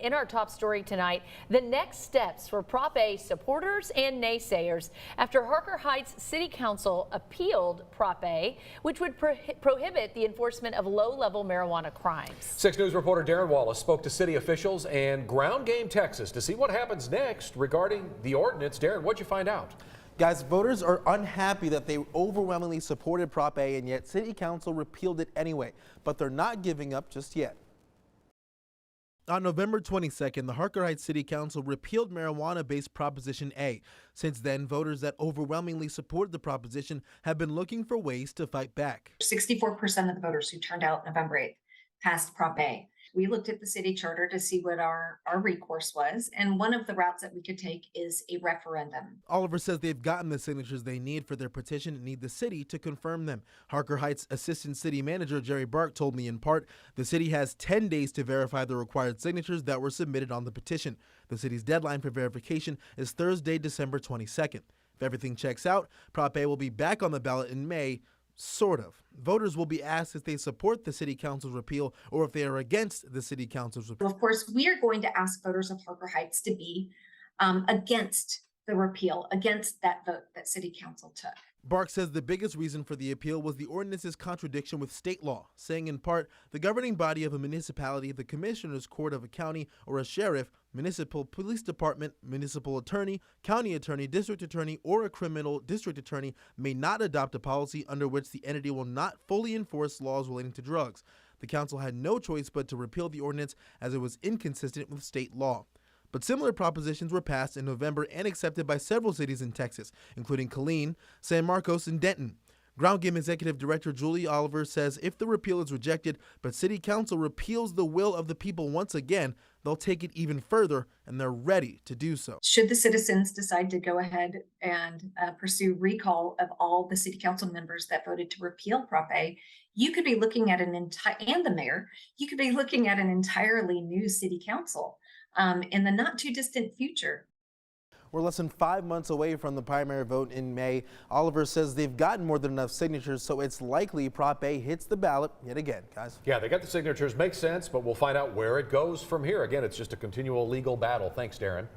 In our top story tonight, the next steps for Prop A supporters and naysayers after Harker Heights City Council appealed Prop A, which would prohibit the enforcement of low-level marijuana crimes. 6 News reporter Darren Wallace spoke to city officials and Ground Game Texas to see what happens next regarding the ordinance. Darren, what'd you find out? Guys, voters are unhappy that they overwhelmingly supported Prop A, and yet City Council repealed it anyway. But they're not giving up just yet. On November 22nd, the Harker Heights City Council repealed marijuana-based Proposition A. Since then, voters that overwhelmingly supported the proposition have been looking for ways to fight back. 64% of the voters who turned out November 8th passed Prop A. We looked at the city charter to see what our recourse was, and one of the routes that we could take is a referendum. Oliver says they've gotten the signatures they need for their petition and need the city to confirm them. Harker Heights Assistant City Manager Jerry Bark told me in part the city has 10 days to verify the required signatures that were submitted on the petition. The city's deadline for verification is Thursday, December 22nd. If everything checks out, Prop A will be back on the ballot in May. Sort of. Voters will be asked if they support the city council's repeal or if they are against the city council's repeal. Of course, we are going to ask voters of Harker Heights to be against the repeal, against that vote that city council took. Bark says the biggest reason for the appeal was the ordinance's contradiction with state law, saying in part, the governing body of a municipality, the commissioner's court of a county or a sheriff, municipal police department, municipal attorney, county attorney, district attorney, or a criminal district attorney may not adopt a policy under which the entity will not fully enforce laws relating to drugs. The council had no choice but to repeal the ordinance as it was inconsistent with state law. But similar propositions were passed in November and accepted by several cities in Texas, including Killeen, San Marcos, and Denton. Ground Game Executive Director Julie Oliver says if the repeal is rejected, but City Council repeals the will of the people once again, they'll take it even further, and they're ready to do so. Should the citizens decide to go ahead and pursue recall of all the city council members that voted to repeal Prop A, you could be looking at and the mayor, you could be looking at an entirely new city council in the not too distant future. We're less than 5 months away from the primary vote in May. Oliver says they've gotten more than enough signatures, so it's likely Prop A hits the ballot yet again, guys. Yeah, they got the signatures. Makes sense, but we'll find out where it goes from here. Again, it's just a continual legal battle. Thanks, Darren.